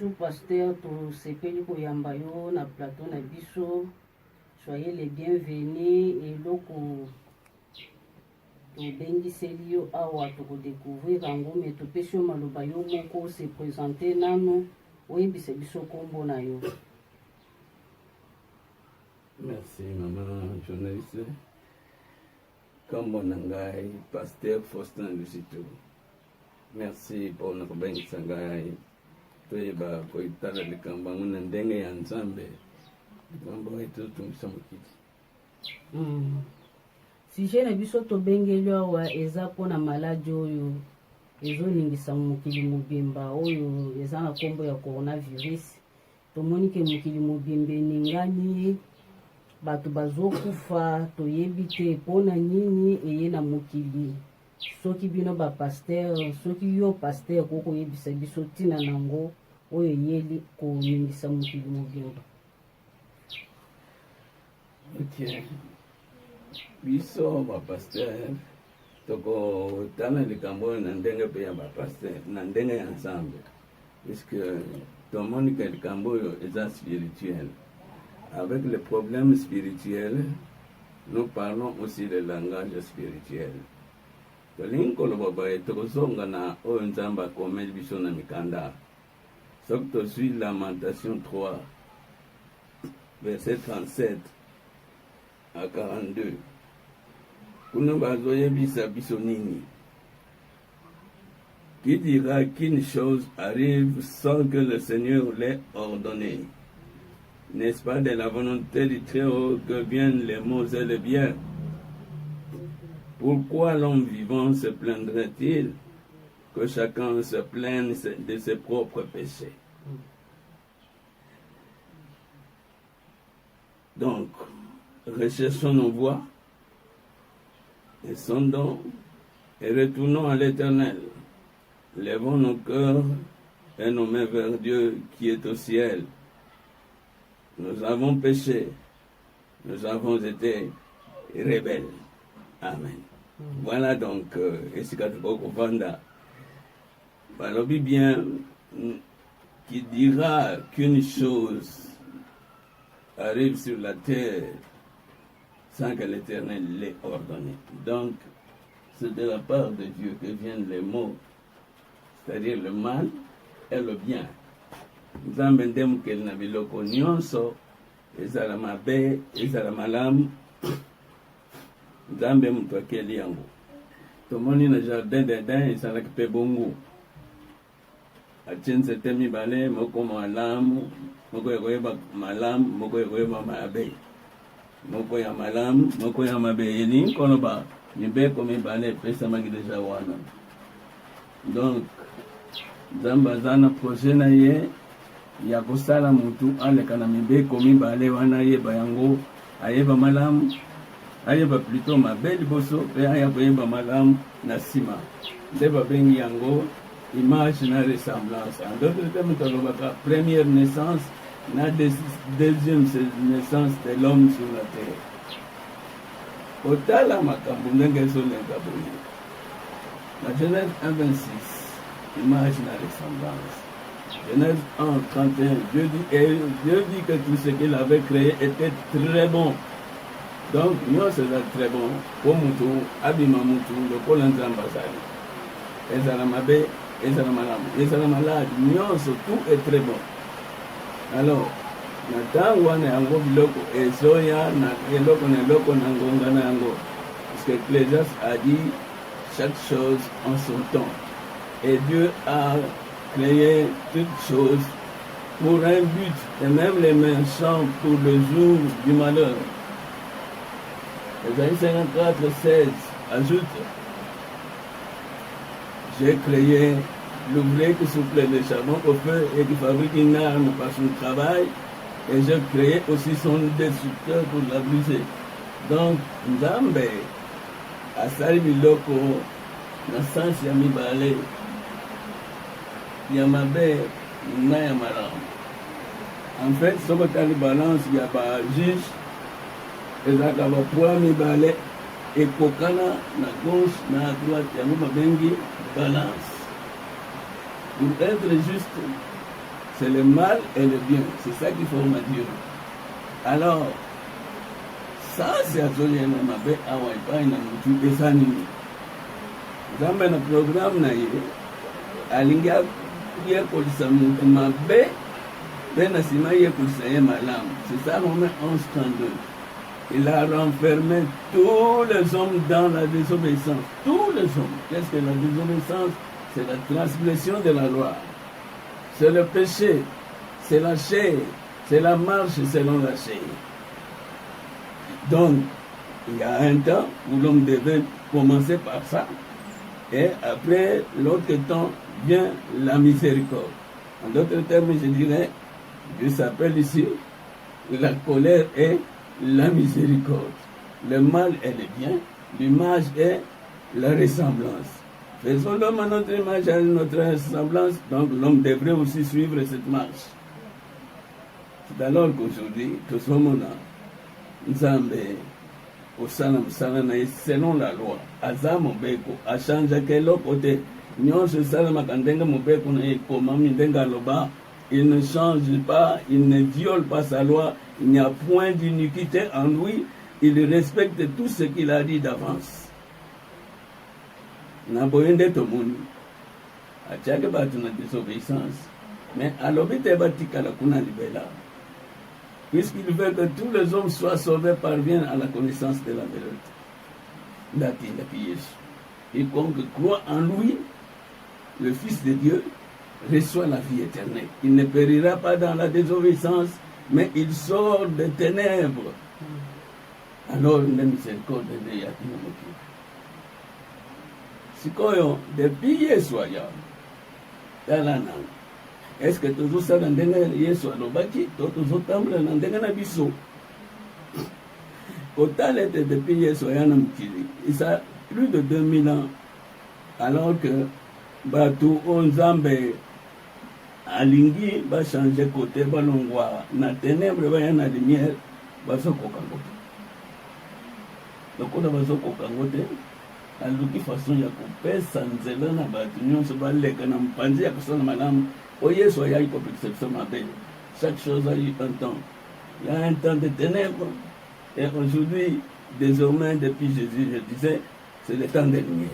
Bonjour pasteur, to sepeli koyamba yo na plateau na biso. Soyez les bienvenus et loko to bengiseli yo awa to découvrir yango mais to pesi yo maloba yo moko se présenter nano oyebisa biso kombo na yo. Merci maman journaliste. Kombo na ngai pasteur Faustin Lusito. Merci pour notre bengisa ngai. Toyeba koitala likambo yango na ndenge ya Nzambe. Likambo etu tungisa mokili. Sujet na biso to bengeli awa eza pona maladi oyo ezoningisa mokili mobimba oyo eza na kombo ya coronavirus. Tomoni ke mokili mobimba eningani bato bazokufa toyebi te pona nini eye na mokili. Soki bino ba pasteur, soki yo pasteur koko yebisa biso tina nango oyo yeli ko ningisa mokili mobimba. Ok. Biso ba pasteur toko tana likambo na ndenge pe ya ba pasteur na ndenge ya Nzambe. Puisque tomoni ke likambo est spirituel. Avec les problèmes spirituels, nous parlons aussi le langage spirituel. Tolinko baba tokozonga na oyo Nzambe akomeli biso na mikanda. Soki tozwi Lamentation 3, verset 37 à 42. Kuna bazoyebisa biso nini? Qui dira qu'une chose arrive sans que le Seigneur l'ait ordonné? N'est-ce pas de la volonté du Très-Haut que viennent les maux et les biens? Pourquoi l'homme vivant se plaindrait-il que chacun se plaigne de ses propres péchés? Donc, recherchons nos voies, et sondons, et retournons à l'Éternel. Lèvons nos cœurs et nos mains vers Dieu qui est au ciel. Nous avons péché, nous avons été rebelles. Amen. Voilà donc, Esikatoko Vanda. Balobi bien, qui dira qu'une chose arrive sur la terre sans que l'Éternel l'ait ordonné. Donc, c'est de la part de Dieu que viennent les mots, c'est-à-dire le mal et le bien. Nzambe ndemu keli na biloko nyonso ezala mabe ezala malamu Nzambe mutu akeli yango. Tomoni na jardin d'Eden ezalaki mpe bongo atie nzete mibale moko malamu moko ekoyeba malamu moko ekoyeba mabe moko ya malamu moko ya mabe elingi koloba mibeko mibale epesamaki deja wana. Donc Nzambe aza na projet na ye ya kosala mutu aleka na mibeko mibale wana ayeba yango ayeba malamu ayeba plutôt mabe liboso pe aya koyeba malamu na nsima nde babengi yango image na ressemblance. En d'autres termes tolobaka première naissance na deuxième naissance de l'homme sur la terre. Otala makambo ndenge ezolenga boye na Genèse 1:26 image na ressemblance. Genèse 1:31 Dieu dit que tout ce qu'il avait créé était très bon. Donc nous c'est très bon pour mutu abima mutu lokola Nzambe azali ezala mabe ezala malamu ezala maladi nyonso tout est très bon. Alors na ntango wana yango biloko ezoya na eloko na eloko na ngonga na yango parce que Ecclésiaste a dit chaque chose en son temps et Dieu a créé toutes choses pour un but et même les méchants pour le jour du malheur. Ésaïe 54:16 ajoute: j'ai créé l'ouvrier qui souffle le charbon au feu et qui fabrique une arme par son travail, et j'ai créé aussi son destructeur pour la briser. Donc, Nzambe asali biloko na sens ya mibale ya mabe na ya malamu. En fait, soko tali balance ya ba juge ezaka ba poids mibale ekokana na gauche na droite yango babengi balance. Pour être juste, c'est le mal et le bien. C'est ça qu'il faut me dire. Alors, ça c'est absolument mabe awa ipai na mtu esani. Zamba na programme na ile alingia kuya kolisa mtu mabe tena sima ye kolisa ye malamu. C'est ça Romains 11:32. Il a renfermé tous les hommes dans la désobéissance. Tous les hommes. Qu'est-ce que la désobéissance? C'est la transgression de la loi. C'est le péché. C'est la chair. C'est la marche selon la chair. Donc, il y a un temps où l'homme devait commencer par ça. Et après, l'autre temps, vient la miséricorde. En d'autres termes, je dirais, Dieu s'appelle ici la colère et la miséricorde. Le mal est le bien, l'image est la ressemblance. Faisons l'homme à notre image et à notre ressemblance, donc l'homme devrait aussi suivre cette marche. C'est alors qu'aujourd'hui, tout ce monde-là, Nzambe, au salam selon la loi, Aza Mobeko, a changé quel côté. Nyon se salam kandenga Mobeko na ekoma mindenga loba. Il ne change pas, il ne viole pas sa loi, il n'y a point d'iniquité en lui, il respecte tout ce qu'il a dit d'avance. Naboyende tomuni, achake batu na désobéissance, mais alobite batika la kuna libela. Puisqu'il veut que tous les hommes soient sauvés, parviennent à la connaissance de la vérité. D'attendre Yesu. Quiconque croit en lui, le Fils de Dieu, reçoit la vie éternelle. Il ne périra pas dans la désobéissance, mais il sort des ténèbres. Alors, la miséricorde de Yakina Moki. Sikoyo, depuis Yesu aya, talana. Est-ce que toujours ça dans le Yesu alobaki, toujours tamble dans le biso. Autant était depuis Yesu aya na mukili. Il y a plus de 2000 ans, alors que Batu Onzambe alingi ba changer côté balongwa na ténèbres ba na lumière ba soko kangote. Donc on va soko kangote aluki façon ya kopesa nzela na batu nyonso baleka na mpanzi ya kusona malamu. O Yesu ya iko perception mabe. Chaque chose a eu un temps. Il y a un temps de ténèbres et aujourd'hui, désormais depuis Jésus, je disais, c'est le temps de lumière.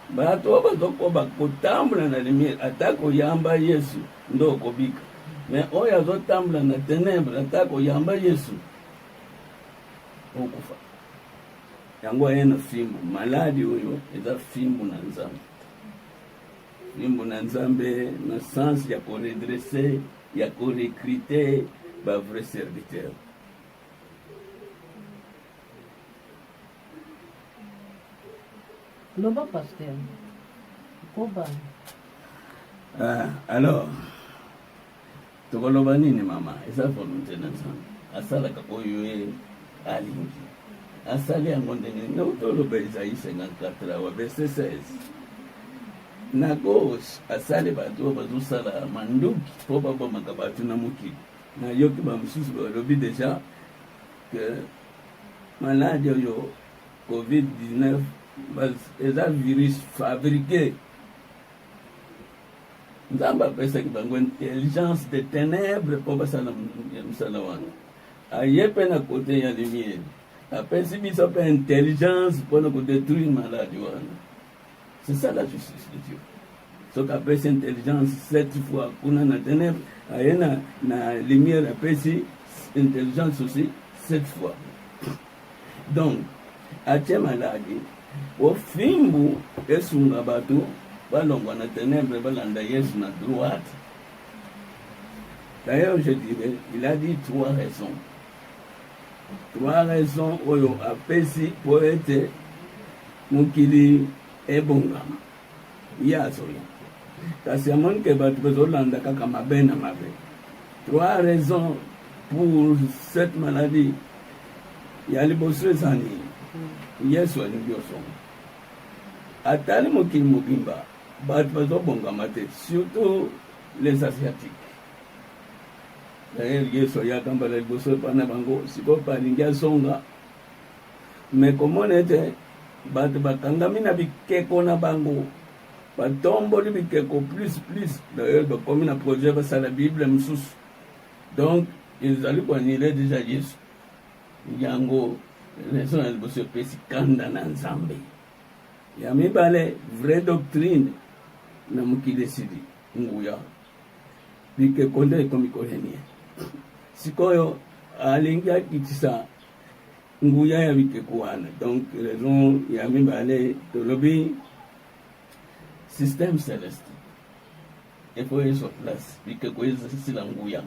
Bato bazoko bakotambula na lumière atako yamba Yesu ndo kobika. Mais oyo azotambula na ténèbres atako yamba Yesu okufa. Yango ayena fimbu maladi oyo eza fimbu na Nzambe. Fimbu na Nzambe na sens ya ko redresser, ya ko recruter ba vrai serviteur. Loba pasteur. Koba. Alors, tokoloba nini mama? Eza volonté na Nzambe. Asalaka oyo alingi. Asali yango ndenge nautoloba Isaïe 54 verset 16. Na gauche asali bato bazosala manduki po babomaka bato na mokili. Nayoki bamosusu balobi déjà que maladi oyo COVID-19 eza virus fabriqué. Nzambe apesaki bango intelligence de ténèbres po basala mosala wana. Aye mpe na kote ya lumière. Apesi biso mpe intelligence mpona kodétruire maladi wana. C'est ça la justice de Dieu. Ce qu'appelle intelligence 7 fois kuna na ténèbres, aye na lumière apesi intelligence aussi 7 fois. Donc, atie maladi o fimbu esunga bato balongwa na ténèbres balanda Yesu na droite. D'ailleurs, je dirais, il a dit 3 raisons. 3 raisons oyo apesi po ete mokili ebongama. Yasoya. Kasi amoni ke bato bezolanda kaka mabe na mabe. 3 raisons pour cette maladie. Ya liboso ezani. Yesu alingi osonga. Atali mokili mobimba, bato bazobongama te, surtout les Asiatiques. D'ailleurs, Yesu ayakambala liboso pana bango, siko palingi asonga. Mais comment était bato bakangami na bikeko na bango, batomboli bikeko plus d'ailleurs bakomi na projet basala bible mosusu. Donc ezali koanile deja yesu yango raison ya liboso epesi kanda na nzambe. Ya mibale vraie doctrine na mokili esili nguya bikeko nde ekomi kohenie. Sikoyo alingi akitisa nguya ya bikeko wana. Donc raison ya mibale tolobi système céleste. Il faut être sur place. Bikeko esila nguya.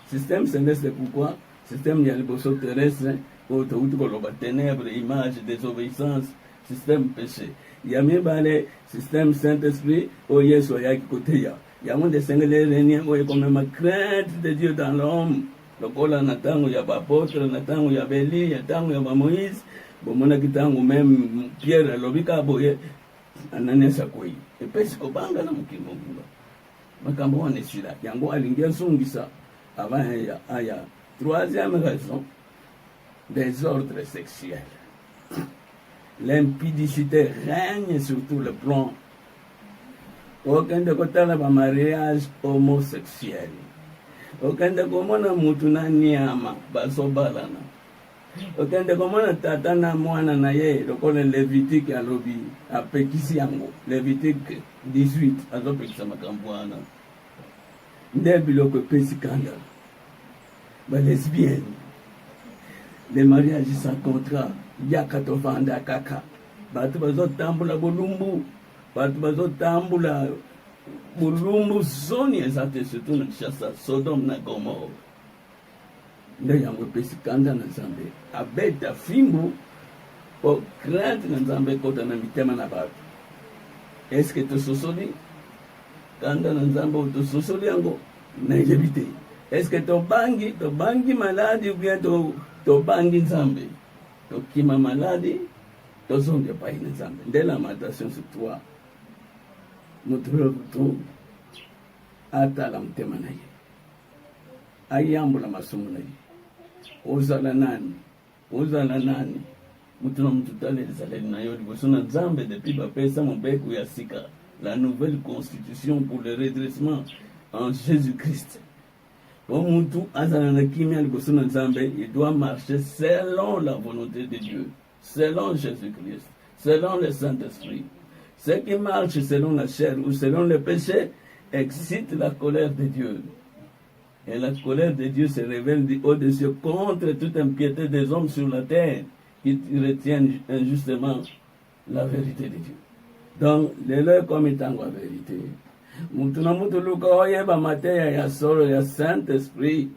Système céleste, pourquoi? Système ya liboso terrestre autouti koloba ténèbres, image, désobéissance, système péché. Ya mibale système Saint-Esprit o Yesu ayaki koteya. Ya monde sengele renie o comme ma crainte de Dieu dans l'homme. Lokola na tango ya bapôtre, na tango ya Beli, ya tango ya Moïse, bomona kitango même Pierre alobika boye ananesa koi. Epesi kobanga na mukimo ngumba. Makambo wana sila yango alingia sungisa avant aya. Troisième raison, désordre sexuel. L'impudicité règne sur tout le plan. Aucun de côté là mariage homosexuel. Aucun de komona mutu na nyama basobalana. Aucun de komona tata na mwana na ye lokola Lévitique alobi apekisi yango. Lévitique 18 azopekisa makambo wana. Nde biloko pesi kanda. Lesbiennes, les mariages sans contrat, yakatovanda kaka, batu bazotambula bulumbu, batu bazotambula bulumbu zoni ezate surtout na Kinshasa, Sodome na Gomorrhe. Nde yango pesi kanda na Nzambe, abeta fimbu po crainte na Nzambe kota na mitema na batu. Est-ce que tososoli kanda na Nzambe tososoli yango na ejebite? Est-ce que tobangi maladi ou bien tobangi Nzambe? Tokima maladi, tozonge pa ina Nzambe. Nde lamentation sur toi. Mutu atala mtema na ye. Ayambula masumu na ye. Ozala nani? Mutu na mutu tale zaleli na yo liboso na Nzambe depuis bapesa mobeku ya sika. La nouvelle constitution pour le redressement en Jésus-Christ. Il doit marcher selon la volonté de Dieu, selon Jésus-Christ, selon le Saint-Esprit. Ce qui marche selon la chair ou selon le péché excite la colère de Dieu. Et la colère de Dieu se révèle du haut des cieux contre toute impiété des hommes sur la terre qui retiennent injustement la vérité de Dieu. Donc, les leurs comme étant la vérité. Mutuna mutu luka oyeba mateya ya solo ya Saint-Esprit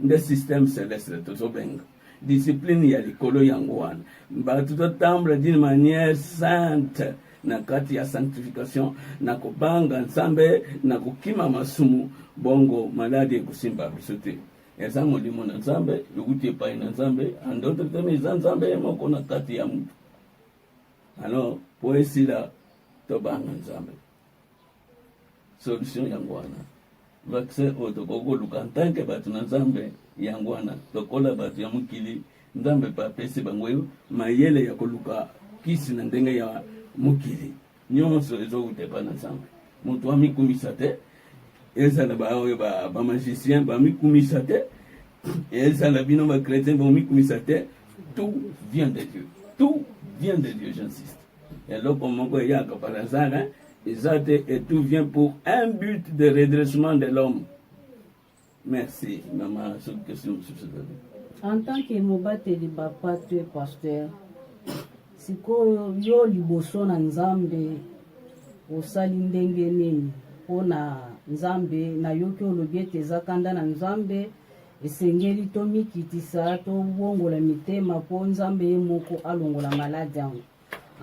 nde système céleste tozobenga discipline ya likolo yango wana batu totambula d'une manière sainte na kati ya sanctification na kobanga Nzambe na kokima masumu bongo maladi ekusimba biso te eza molimo na Nzambe yokuti epai na Nzambe andotre teme eza Nzambe moko na kati ya mutu. Alors po esila tobanga Nzambe solution yangwana vaccin otokoko luka ntanke batu na Nzambe yangwana tokola batu ya mukili Nzambe pa pese bango mayele ya koluka kisi na ndenge ya mukili nyonso ezokutepa na Nzambe mutu amikumisa te ezala ba magicien bamikumisa te ezala bino ba chrétien bamikumisa te. Tout vient de Dieu, j'insiste. Et là comme moko yaka par hasard et tout vient pour un but de redressement de l'homme. Merci, maman, sur cette question. En tant que mobateli papa tu es pasteur, sikoyo yo liboso na Nzambe osali ndenge nini mpona Nzambe na yoki olobi ete eza kanda na Nzambe esengeli tomikitisa tobongola mitema mpo Nzambe ye moko alongola maladi yango.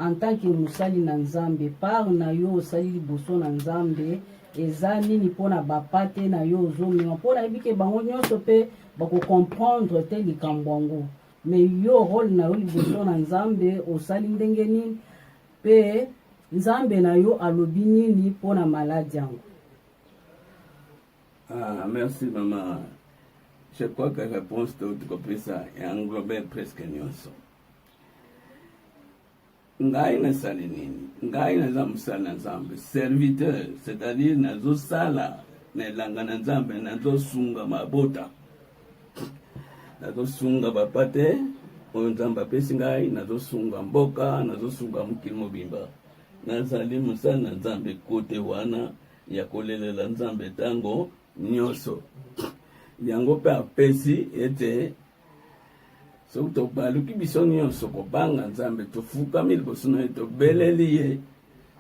En tant que musali na Nzambe par na yo osali liboso na Nzambe eza nini mpona bapate na yo ozomema mpona yebike bango nyonso mpe bakocomprendre te likambo yango mais yo role na yo liboso na Nzambe osali ndenge nini mpe Nzambe na yo alobi nini mpona maladi yango. Merci maman. Je crois que la réponse de ça est englobée presque nyonso. ngai nasali nini ngai naza mosala na nzambe serviteur, c'est-à-dire nazosala na elanga na nzambe, nazosunga mabota, nazosunga bapa te oyo nzambe apesi ngai, nazosunga mboka, nazosunga mokili mobimba. Nazali mosala na nzambe kote wana ya kolelela nzambe ntango nyonso. Yango mpe apesi ete soki tobaluki biso nyonso kobanga nzambe, tofukami liboso na ye, tobeleli ye,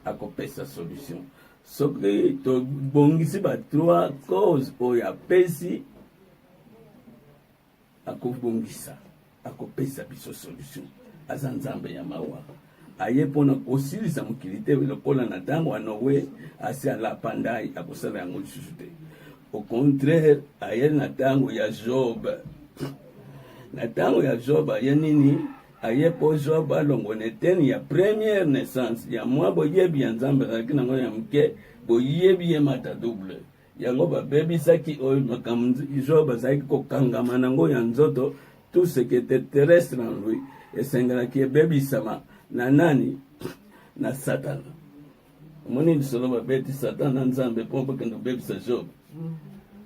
akopesa solution. Soki tobongisi ba 3 cause oyo apesi, akobongisa, akopesa biso solution. Aza nzambe ya mawa, aye mpona kosilisa mokili te lokola na ntango ya Noe asi alapandai akosala yango lisusu te. Au contraire, aye na ntango ya Job. Na ntango ya Job aye nini? Aye po Job alongo na eteni ya première naissance ya mwa boyebi ya nzambe azalaki nango ya moke, boyebi ye mata double. Yango babebisaki oyo makambo Job azalaki kokangama nango ya nzoto, tout ce qui était terrestre en lui esengelaki ebebisama na nani? Na Satan. Moni lisolo babeti Satan na nzambe mpo bakende kobebisa Job.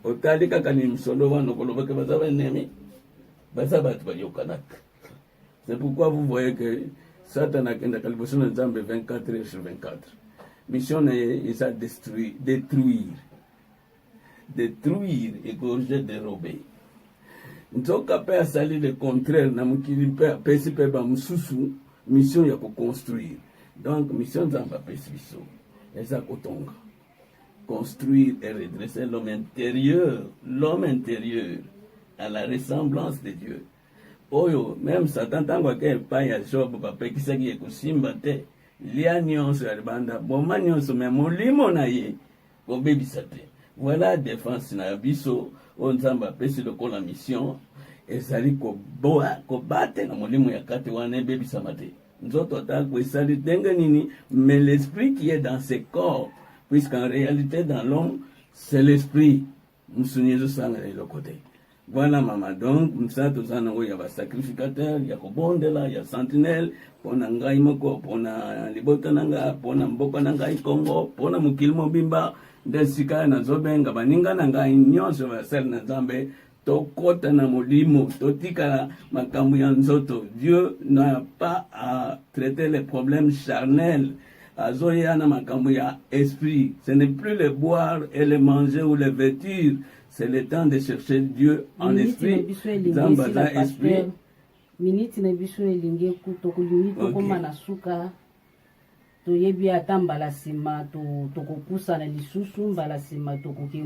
Otali kaka ni msolo wana kolobaka baza banemi, baza batu bayokanaka. C'est pourquoi vous voyez que Satan a kenda kaliboso na nzambe 24/24. Mission est à détruire, égorger, dérober. Nzoka pe asali le contraire na mukili pe apesi pe ba mususu mission ya construire. Donc mission nzambe apesi biso eza kotonga, construire et redresser l'homme intérieur à la ressemblance de Dieu. Oyo même Satan tango ake pa ya Job bapekisaki ekosimba te, lia nyonso ya libanda boma nyonso me molimo na ye kobebisa te. Voilà défense na biso o nzambe apesi lokola mission ezali kobate na molimo ya kati wana ebebisama te. Nzoto atako esali ndenge nini, mais l'esprit qui est dans ce corps, puisqu'en réalité dans l'homme c'est l'esprit musunyezo sanga le côté. Voilà maman, donc msa tozana ngo ya ba sacrificateur ya kobondela ya sentinelle pona ngai moko, pona libota nanga, pona mboka nanga Kongo, pona mokili mobimba nde sika na zobenga baninga nanga nyonso basala na nzambe tokota na molimo, totika makambo ya nzoto. Dieu n'a pas à traiter les problèmes charnels. Azoya na makambo ya esprit. Ce n'est plus le boire et le manger ou le vêtir. C'est le temps de chercher Dieu en esprit. Zambaza esprit. Miniti na biso elinge kutokulimi tokoma na suka. Toyebi ata mbala sima tokopusa na lisusu mbala sima tokoki